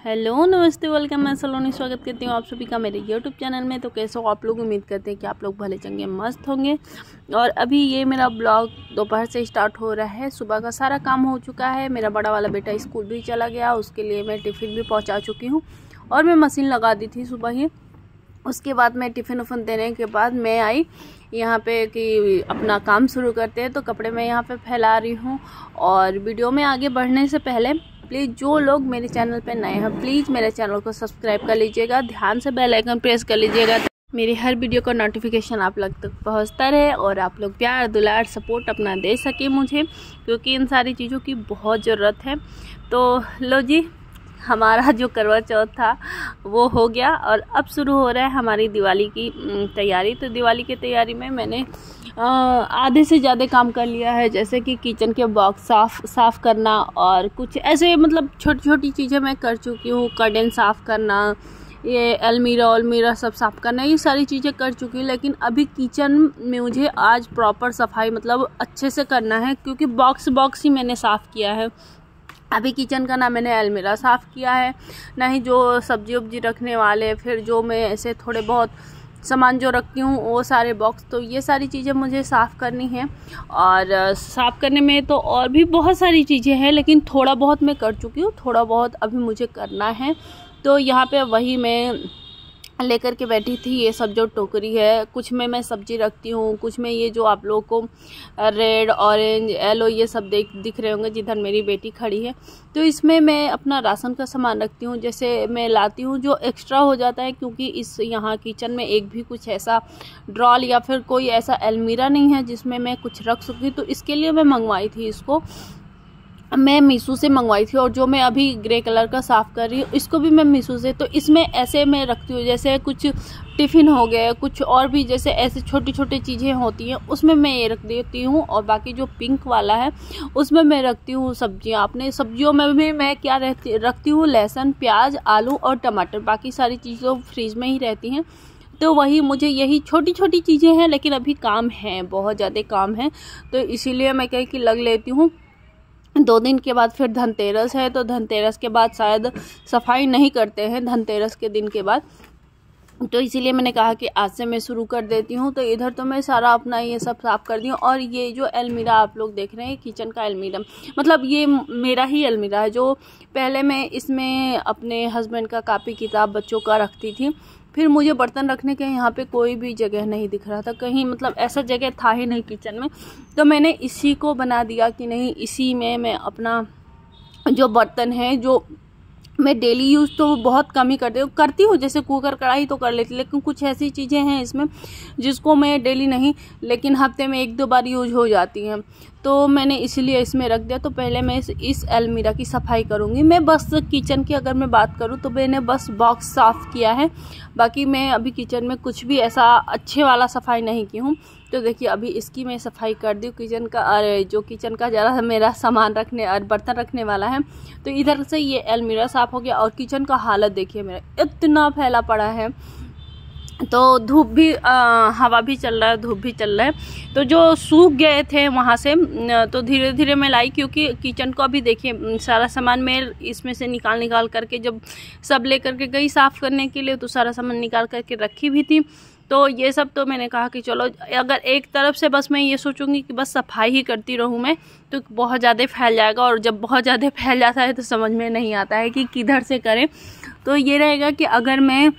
Hello नमस्ते welcome, मैं सलोनी स्वागत करती हूँ आप सभी का मेरे यूट्यूब चैनल में। तो कैसे हो आप लोग? उम्मीद करते हैं कि आप लोग भले चंगे मस्त होंगे। और अभी ये मेरा ब्लॉग दोपहर से स्टार्ट हो रहा है। सुबह का सारा काम हो चुका है। मेरा बड़ा वाला बेटा स्कूल भी चला गया, उसके लिए मैं टिफ़िन भी पहुँचा चुकी हूँ और मैं मशीन लगा दी थी सुबह ही। उसके बाद मैं टिफ़िन उफ़िन देने के बाद मैं आई यहाँ पे कि अपना काम शुरू करते हैं। तो कपड़े मैं यहाँ पे फैला रही हूँ। और वीडियो में आगे बढ़ने से पहले प्लीज़ जो लोग मेरे चैनल पे नए हैं प्लीज़ मेरे चैनल को सब्सक्राइब कर लीजिएगा, ध्यान से बेल आइकन प्रेस कर लीजिएगा, मेरी हर वीडियो का नोटिफिकेशन आप लोग तक पहुँचता रहे और आप लोग प्यार दुलार सपोर्ट अपना दे सके मुझे, क्योंकि इन सारी चीज़ों की बहुत ज़रूरत है। तो लो जी, हमारा जो करवा चौथ था वो हो गया और अब शुरू हो रहा है हमारी दिवाली की तैयारी। तो दिवाली की तैयारी में मैंने आधे से ज़्यादा काम कर लिया है, जैसे कि किचन के बॉक्स साफ़ करना और कुछ ऐसे मतलब छोटी छोटी चीज़ें मैं कर चुकी हूँ। कर्टन साफ़ करना, ये अलमीरा सब साफ़ करना, ये सारी चीज़ें कर चुकी हूँ। लेकिन अभी किचन में मुझे आज प्रॉपर सफाई मतलब अच्छे से करना है, क्योंकि बॉक्स ही मैंने साफ़ किया है। अभी किचन का ना मैंने अलमीरा साफ़ किया है, ना ही जो सब्जी वब्जी रखने वाले, फिर जो मैं ऐसे थोड़े बहुत सामान जो रखती हूँ वो सारे बॉक्स। तो ये सारी चीज़ें मुझे साफ़ करनी है। और साफ़ करने में तो और भी बहुत सारी चीज़ें हैं, लेकिन थोड़ा बहुत मैं कर चुकी हूँ, थोड़ा बहुत अभी मुझे करना है। तो यहाँ पे वही मैं लेकर के बैठी थी। ये सब जो टोकरी है, कुछ में मैं सब्जी रखती हूँ, कुछ में ये जो आप लोगों को रेड ऑरेंज येलो ये सब दिख रहे होंगे जिधर मेरी बेटी खड़ी है, तो इसमें मैं अपना राशन का सामान रखती हूँ। जैसे मैं लाती हूँ जो एक्स्ट्रा हो जाता है, क्योंकि इस यहाँ किचन में एक भी कुछ ऐसा ड्रॉल या फिर कोई ऐसा अलमीरा नहीं है जिसमें मैं कुछ रख सकूँ। तो इसके लिए मैं मंगवाई थी, इसको मैं मीशो से मंगवाई थी। और जो मैं अभी ग्रे कलर का साफ़ कर रही हूँ इसको भी मैं मीशो से। तो इसमें ऐसे मैं रखती हूँ, जैसे कुछ टिफ़िन हो गए, कुछ और भी जैसे ऐसे छोटी छोटी चीज़ें होती हैं उसमें मैं ये रख देती हूँ। और बाकी जो पिंक वाला है उसमें मैं रखती हूँ सब्जियाँ। अपने सब्जियों में भी मैं क्या रखती हूँ, लहसुन, प्याज, आलू और टमाटर। बाकी सारी चीज़ें फ्रीज में ही रहती हैं। तो वही मुझे यही छोटी छोटी चीज़ें हैं, लेकिन अभी काम है, बहुत ज़्यादा काम है, तो इसीलिए मैं कहीं की लग लेती हूँ। 2 दिन के बाद फिर धनतेरस है, तो धनतेरस के बाद शायद सफाई नहीं करते हैं, धनतेरस के दिन के बाद। तो इसीलिए मैंने कहा कि आज से मैं शुरू कर देती हूँ। तो इधर तो मैं सारा अपना ये सब साफ़ कर दी हूँ। और ये जो अलमीरा आप लोग देख रहे हैं, किचन का अलमीरा, मतलब ये मेरा ही अलमीरा है। जो पहले मैं इसमें अपने हस्बैंड का कापी किताब बच्चों का रखती थी, फिर मुझे बर्तन रखने के यहाँ पे कोई भी जगह नहीं दिख रहा था कहीं, मतलब ऐसा जगह था ही नहीं किचन में। तो मैंने इसी को बना दिया कि नहीं, इसी में मैं अपना जो बर्तन है, जो मैं डेली यूज़ तो बहुत कम ही करती हूँ, जैसे कुकर कढ़ाई तो कर लेती, लेकिन कुछ ऐसी चीज़ें हैं इसमें जिसको मैं डेली नहीं, लेकिन हफ्ते में 1-2 बार यूज हो जाती हैं। तो मैंने इसलिए इसमें रख दिया। तो पहले मैं इस अलमीरा की सफाई करूँगी। मैं बस किचन की अगर मैं बात करूँ तो मैंने बस बॉक्स साफ़ किया है, बाकी मैं अभी किचन में कुछ भी ऐसा अच्छे वाला सफाई नहीं की हूँ। तो देखिए अभी इसकी मैं सफाई कर दी किचन का। और जो किचन का ज़रा मेरा सामान रखने और बर्तन रखने वाला है, तो इधर से ये अलमीरा साफ़ हो गया। और किचन का हालत देखिए मेरा इतना फैला पड़ा है। तो धूप भी हवा भी चल रहा है, धूप भी चल रहा है। तो जो सूख गए थे वहाँ से तो धीरे धीरे मैं लाई, क्योंकि किचन को अभी देखिए सारा सामान मैं इसमें से निकाल करके जब सब लेकर के गई साफ़ करने के लिए, तो सारा सामान निकाल करके रखी भी थी। तो ये सब तो मैंने कहा कि चलो, अगर एक तरफ से बस मैं ये सोचूंगी कि बस सफाई ही करती रहूँ मैं, तो बहुत ज़्यादा फैल जाएगा। और जब बहुत ज़्यादा फैल जाता है तो समझ में नहीं आता है कि किधर से करें। तो ये रहेगा कि अगर मैं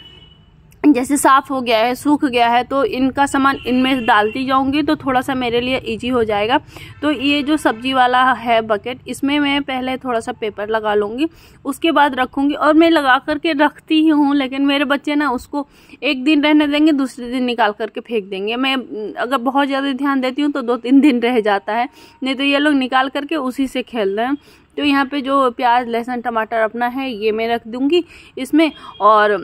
जैसे साफ़ हो गया है, सूख गया है, तो इनका सामान इनमें डालती जाऊंगी तो थोड़ा सा मेरे लिए इजी हो जाएगा। तो ये जो सब्जी वाला है बकेट, इसमें मैं पहले थोड़ा सा पेपर लगा लूँगी, उसके बाद रखूँगी। और मैं लगा करके रखती ही हूँ, लेकिन मेरे बच्चे ना उसको एक दिन रहने देंगे, दूसरे दिन निकाल करके फेंक देंगे। मैं अगर बहुत ज़्यादा ध्यान देती हूँ तो 2-3 दिन रह जाता है, नहीं तो ये लोग निकाल करके उसी से खेल रहे हैं। तो यहाँ पर जो प्याज, लहसुन, टमाटर अपना है ये मैं रख दूँगी इसमें। और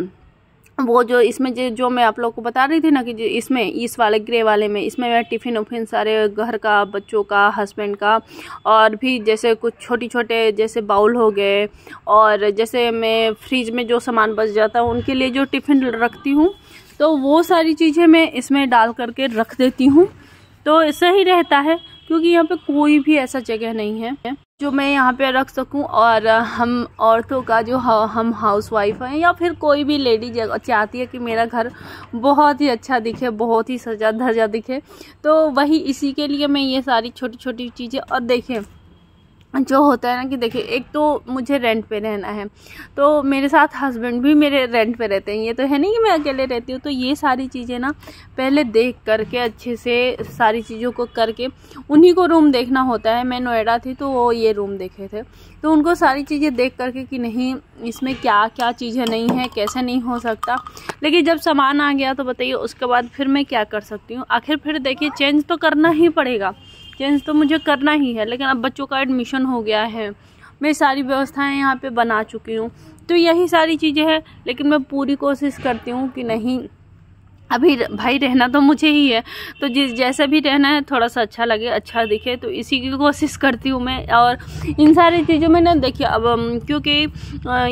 वो जो इसमें जो मैं आप लोग को बता रही थी ना कि जो इसमें इस वाले ग्रे वाले में, इसमें मैं टिफ़िन उफ़िन सारे घर का, बच्चों का, हस्बैंड का, और भी जैसे कुछ छोटी छोटे जैसे बाउल हो गए, और जैसे मैं फ्रिज में जो सामान बच जाता है उनके लिए जो टिफ़िन रखती हूँ, तो वो सारी चीज़ें मैं इसमें डाल करके रख देती हूँ। तो सही रहता है। क्योंकि यहाँ पे कोई भी ऐसा जगह नहीं है जो मैं यहाँ पे रख सकूं। और हम औरतों का जो हम हाउसवाइफ हैं या फिर कोई भी लेडी चाहती है कि मेरा घर बहुत ही अच्छा दिखे, बहुत ही सजा धजा दिखे, तो वही इसी के लिए मैं ये सारी छोटी छोटी चीज़ें। और देखें जो होता है ना कि देखिए, एक तो मुझे रेंट पे रहना है, तो मेरे साथ हस्बैंड भी मेरे रेंट पे रहते हैं, ये तो है नहीं कि मैं अकेले रहती हूँ। तो ये सारी चीज़ें ना पहले देख करके अच्छे से सारी चीज़ों को करके उन्हीं को रूम देखना होता है। मैं नोएडा थी तो वो ये रूम देखे थे, तो उनको सारी चीज़ें देख करके कि नहीं इसमें क्या क्या चीज़ें नहीं है, कैसे नहीं हो सकता। लेकिन जब सामान आ गया तो बताइए उसके बाद फिर मैं क्या कर सकती हूँ। आखिर फिर देखिए चेंज तो करना ही पड़ेगा, चेंज तो मुझे करना ही है। लेकिन अब बच्चों का एडमिशन हो गया है, मैं सारी व्यवस्थाएं यहाँ पे बना चुकी हूँ, तो यही सारी चीज़ें हैं। लेकिन मैं पूरी कोशिश करती हूँ कि नहीं, अभी भाई रहना तो मुझे ही है, तो जैसा भी रहना है थोड़ा सा अच्छा लगे, अच्छा दिखे, तो इसी की कोशिश करती हूँ मैं। और इन सारी चीज़ों में ना देखिए अब क्योंकि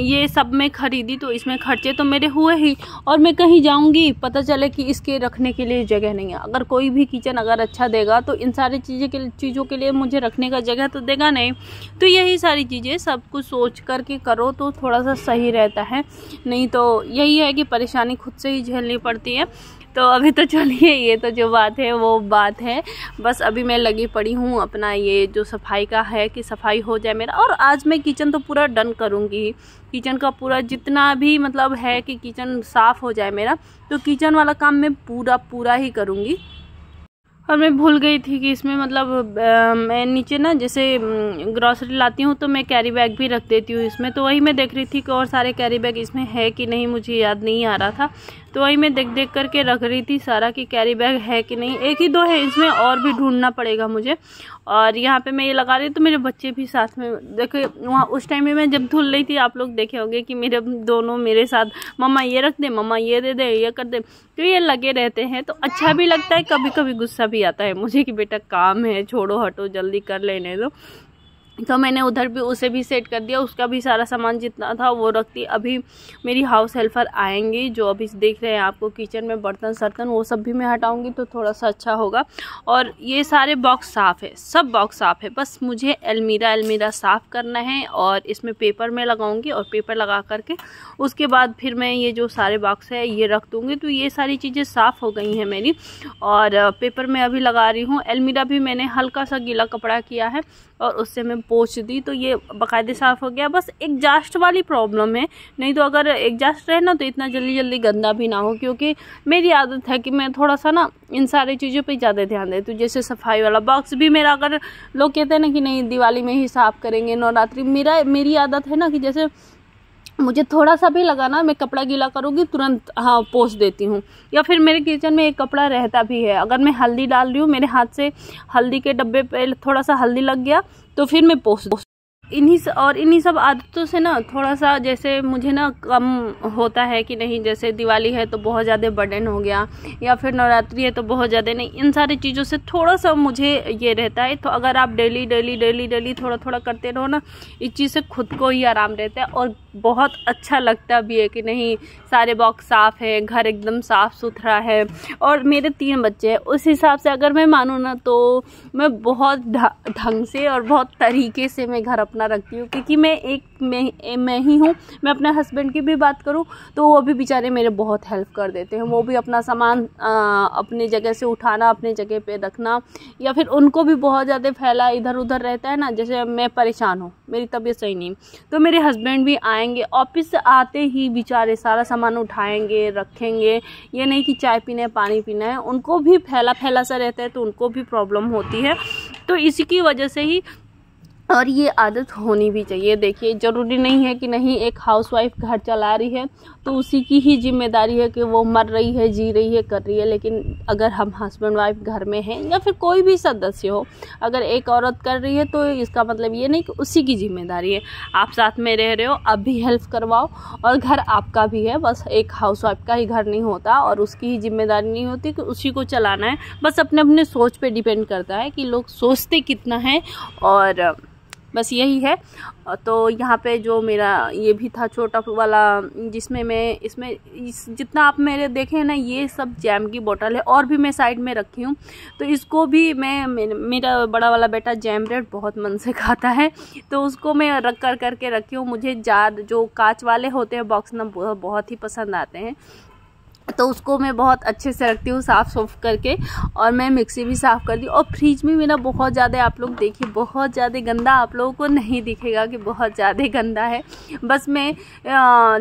ये सब मैं खरीदी तो इसमें खर्चे तो मेरे हुए ही, और मैं कहीं जाऊँगी पता चले कि इसके रखने के लिए जगह नहीं है। अगर कोई भी किचन अगर अच्छा देगा तो इन सारी चीज़ों के लिए मुझे रखने का जगह तो देगा नहीं। तो यही सारी चीज़ें सब कुछ सोच करके करो तो थोड़ा सा सही रहता है, नहीं तो यही है कि परेशानी खुद से ही झेलनी पड़ती है। तो अभी तो चलिए, ये तो जो बात है वो बात है। बस अभी मैं लगी पड़ी हूँ अपना ये जो सफाई का है कि सफाई हो जाए मेरा। और आज मैं किचन तो पूरा डन करूँगी, किचन का पूरा जितना भी मतलब है कि किचन साफ़ हो जाए मेरा, तो किचन वाला काम मैं पूरा ही करूँगी। और मैं भूल गई थी कि इसमें मतलब मैं नीचे ना जैसे ग्रॉसरी लाती हूँ तो मैं कैरी बैग भी रख देती हूँ इसमें, तो वही मैं देख रही थी कि और सारे कैरी बैग इसमें है कि नहीं, मुझे याद नहीं आ रहा था। तो वही मैं देख करके रख रही थी सारा कि कैरी बैग है कि नहीं। एक ही दो है इसमें, और भी ढूंढना पड़ेगा मुझे। और यहाँ पे मैं ये लगा रही, तो मेरे बच्चे भी साथ में देखे वहाँ उस टाइम में मैं जब धुल रही थी, आप लोग देखे होंगे कि मेरे दोनों मेरे साथ मम्मा ये रख दे, मम्मा ये दे दे, ये कर दे, तो ये लगे रहते हैं। तो अच्छा भी लगता है, कभी कभी गुस्सा भी आता है मुझे कि बेटा काम है, छोड़ो हटो जल्दी कर लेने दो। तो मैंने उधर भी उसे भी सेट कर दिया, उसका भी सारा सामान जितना था वो रख दी। अभी मेरी हाउस हेल्पर आएंगी जो अभी देख रहे हैं आपको किचन में बर्तन सर्तन वो सब भी मैं हटाऊंगी तो थोड़ा सा अच्छा होगा। और ये सारे बॉक्स साफ़ है, सब बॉक्स साफ़ है, बस मुझे अलमीरा साफ़ करना है और इसमें पेपर में लगाऊंगी। और पेपर लगा करके उसके बाद फिर मैं ये जो सारे बॉक्स है ये रख दूँगी। तो ये सारी चीज़ें साफ़ हो गई हैं मेरी। और पेपर में अभी लगा रही हूँ। अलमीरा भी मैंने हल्का सा गीला कपड़ा किया है और उससे मैं पोंछ दी, तो ये बाकायदे साफ़ हो गया। बस एग्जास्ट वाली प्रॉब्लम है, नहीं तो अगर एग्जास्ट रहे ना तो इतना जल्दी गंदा भी ना हो। क्योंकि मेरी आदत है कि मैं थोड़ा सा ना इन सारी चीज़ों पे ज़्यादा ध्यान देती हूँ। जैसे सफाई वाला बॉक्स भी मेरा, अगर लोग कहते हैं ना कि नहीं दिवाली में ही साफ़ करेंगे, नवरात्रि, मेरी आदत है ना कि जैसे मुझे थोड़ा सा भी लगा ना, मैं कपड़ा गीला करूँगी तुरंत हाँ पोंछ देती हूँ। या फिर मेरे किचन में एक कपड़ा रहता भी है, अगर मैं हल्दी डाल रही हूँ, मेरे हाथ से हल्दी के डब्बे पे थोड़ा सा हल्दी लग गया तो फिर मैं पोंछ दूँ। इन्हीं सब आदतों से ना थोड़ा सा जैसे मुझे ना कम होता है कि नहीं, जैसे दिवाली है तो बहुत ज़्यादा बर्डन हो गया, या फिर नवरात्रि है तो बहुत ज़्यादा नहीं, इन सारी चीज़ों से थोड़ा सा मुझे ये रहता है। तो अगर आप डेली थोड़ा करते रहो ना, इस चीज़ से खुद को ही आराम रहता है और बहुत अच्छा लगता भी है कि नहीं सारे बॉक्स साफ़ है, घर एकदम साफ़ सुथरा है। और मेरे 3 बच्चे हैं, उस हिसाब से अगर मैं मानूँ ना तो मैं बहुत ढंग से और बहुत तरीके से मैं घर अपना रखती हूँ। क्योंकि मैं ही हूँ। मैं अपने हस्बैंड की भी बात करूँ तो वो भी बेचारे मेरे बहुत हेल्प कर देते हैं। वो भी अपना सामान अपनी जगह से उठाना, अपनी जगह पे रखना, या फिर उनको भी बहुत ज़्यादा फैला इधर उधर रहता है ना, जैसे मैं परेशान हूँ, मेरी तबीयत सही नहीं, तो मेरे हस्बैंड भी आएंगे ऑफिस से आते ही बेचारे सारा सामान उठाएंगे रखेंगे। ये नहीं कि चाय पीना है पानी पीना है, उनको भी फैला सा रहता है तो उनको भी प्रॉब्लम होती है। तो इसी की वजह से ही, और ये आदत होनी भी चाहिए। देखिए ज़रूरी नहीं है कि नहीं एक हाउसवाइफ घर चला रही है तो उसी की ही जिम्मेदारी है कि वो मर रही है, जी रही है, कर रही है। लेकिन अगर हम हस्बैंड वाइफ घर में हैं या फिर कोई भी सदस्य हो, अगर एक औरत कर रही है तो इसका मतलब ये नहीं कि उसी की जिम्मेदारी है। आप साथ में रह रहे हो, आप भी हेल्प करवाओ, और घर आपका भी है। बस एक हाउसवाइफ का ही घर नहीं होता और उसकी ही जिम्मेदारी नहीं होती कि उसी को चलाना है। बस अपने अपने सोच पे डिपेंड करता है कि लोग सोचते कितना है और बस यही है। तो यहाँ पे जो मेरा ये भी था छोटा वाला, जिसमें मैं जितना आप मेरे देखें ना, ये सब जैम की बोतल है और भी मैं साइड में रखी हूँ। तो इसको भी मेरा बड़ा वाला बेटा जैम ब्रेड बहुत मन से खाता है, तो उसको मैं रख करके रखी हूँ। मुझे जार जो कांच वाले होते हैं बॉक्स ना बहुत ही पसंद आते हैं, तो उसको मैं बहुत अच्छे से रखती हूँ साफ़ सूफ करके। और मैं मिक्सी भी साफ़ कर दी। और फ्रिज में मेरा बहुत ज़्यादा, आप लोग देखिए बहुत ज़्यादा गंदा, आप लोगों को नहीं दिखेगा कि बहुत ज़्यादा गंदा है। बस मैं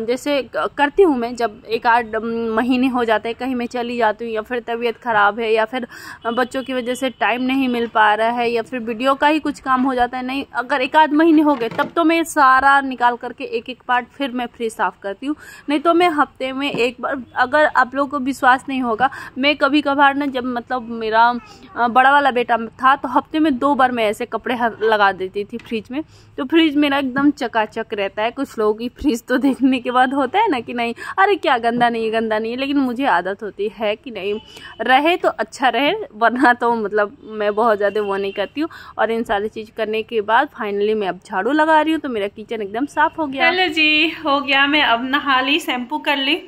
जैसे करती हूँ, मैं जब 1-8 महीने हो जाते हैं कहीं मैं चली जाती हूँ, या फिर तबीयत ख़राब है, या फिर बच्चों की वजह से टाइम नहीं मिल पा रहा है, या फिर वीडियो का ही कुछ काम हो जाता है, नहीं अगर 1-8 महीने हो गए तब तो मैं सारा निकाल करके एक पार्ट फिर मैं फ्रिज साफ़ करती हूँ। नहीं तो मैं हफ्ते में एक बार, अगर आप लोगों को विश्वास नहीं होगा, मैं कभी कभार ना, जब मतलब मेरा बड़ा वाला बेटा था तो हफ्ते में 2 बार मैं ऐसे कपड़े लगा देती थी फ्रिज में। तो फ्रिज मेरा एकदम चकाचक रहता है। कुछ लोगों की फ्रिज तो देखने के बाद होता है ना कि नहीं अरे क्या गंदा नहीं है, लेकिन मुझे आदत होती है कि नहीं रहे तो अच्छा रहे, वरना तो मतलब मैं बहुत ज़्यादा वो नहीं करती हूँ। और इन सारी चीज़ करने के बाद फाइनली मैं अब झाड़ू लगा रही हूँ, तो मेरा किचन एकदम साफ़ हो गया। चलो जी हो गया, मैं अब नहा ली, शैम्पू कर ली,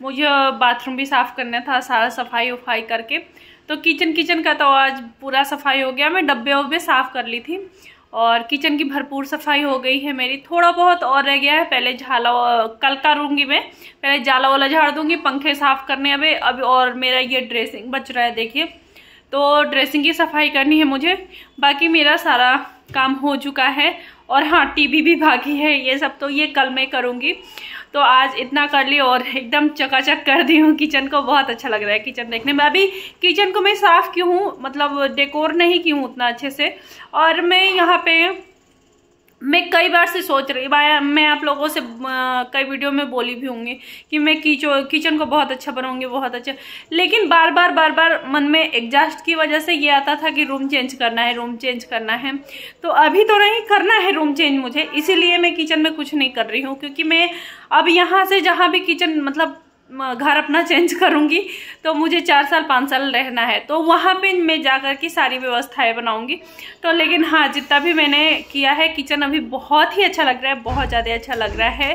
मुझे बाथरूम भी साफ़ करना था सारा सफाई उफाई करके। तो किचन का तो आज पूरा सफाई हो गया। मैं डब्बे वब्बे साफ़ कर ली थी और किचन की भरपूर सफाई हो गई है मेरी। थोड़ा बहुत और रह गया है, पहले कल करूँगी मैं, पहले जाला वाला झाड़ दूँगी, पंखे साफ़ करने अभी और मेरा ये ड्रेसिंग बच रहा है देखिए, तो ड्रेसिंग की सफाई करनी है मुझे। बाकी मेरा सारा काम हो चुका है। और हाँ टीवी भी बाकी है, ये सब तो ये कल मैं करूँगी। तो आज इतना कर ली और एकदम चकाचक कर दी हूँ किचन को। बहुत अच्छा लग रहा है किचन देखने में। अभी किचन को मैं साफ़ की हूँ, मतलब डेकोर नहीं की हूँ उतना अच्छे से। और मैं यहाँ पे मैं कई बार से सोच रही, मैं आप लोगों से कई वीडियो में बोली भी होंगी कि मैं किचन को बहुत अच्छा बनाऊंगी, बहुत अच्छा। लेकिन बार बार मन में एग्जॉस्ट की वजह से ये आता था कि रूम चेंज करना है। तो अभी तो नहीं करना है रूम चेंज मुझे, इसीलिए मैं किचन में कुछ नहीं कर रही हूँ। क्योंकि मैं अब यहाँ से जहाँ भी किचन मतलब घर अपना चेंज करूंगी तो मुझे 4 साल 5 साल रहना है, तो वहाँ पे मैं जाकर के सारी व्यवस्थाएं बनाऊंगी। तो लेकिन हाँ जितना भी मैंने किया है किचन अभी बहुत ही अच्छा लग रहा है, बहुत ज़्यादा अच्छा लग रहा है।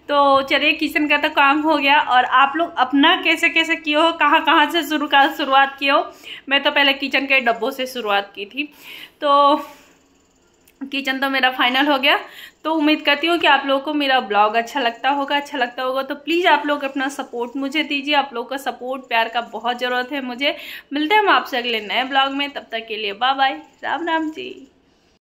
तो चलिए किचन का तो काम हो गया। और आप लोग अपना कैसे कैसे किए हो, कहाँ से शुरुआत किए हो। मैं तो पहले किचन के डब्बों से शुरुआत की थी। तो किचन तो मेरा फाइनल हो गया। तो उम्मीद करती हूँ कि आप लोगों को मेरा ब्लॉग अच्छा लगता होगा। तो प्लीज़ आप लोग अपना सपोर्ट मुझे दीजिए। आप लोगों का सपोर्ट प्यार का बहुत ज़रूरत है मुझे। मिलते हैं हम आपसे अगले नए ब्लॉग में, तब तक के लिए बाय बाय, राम राम जी।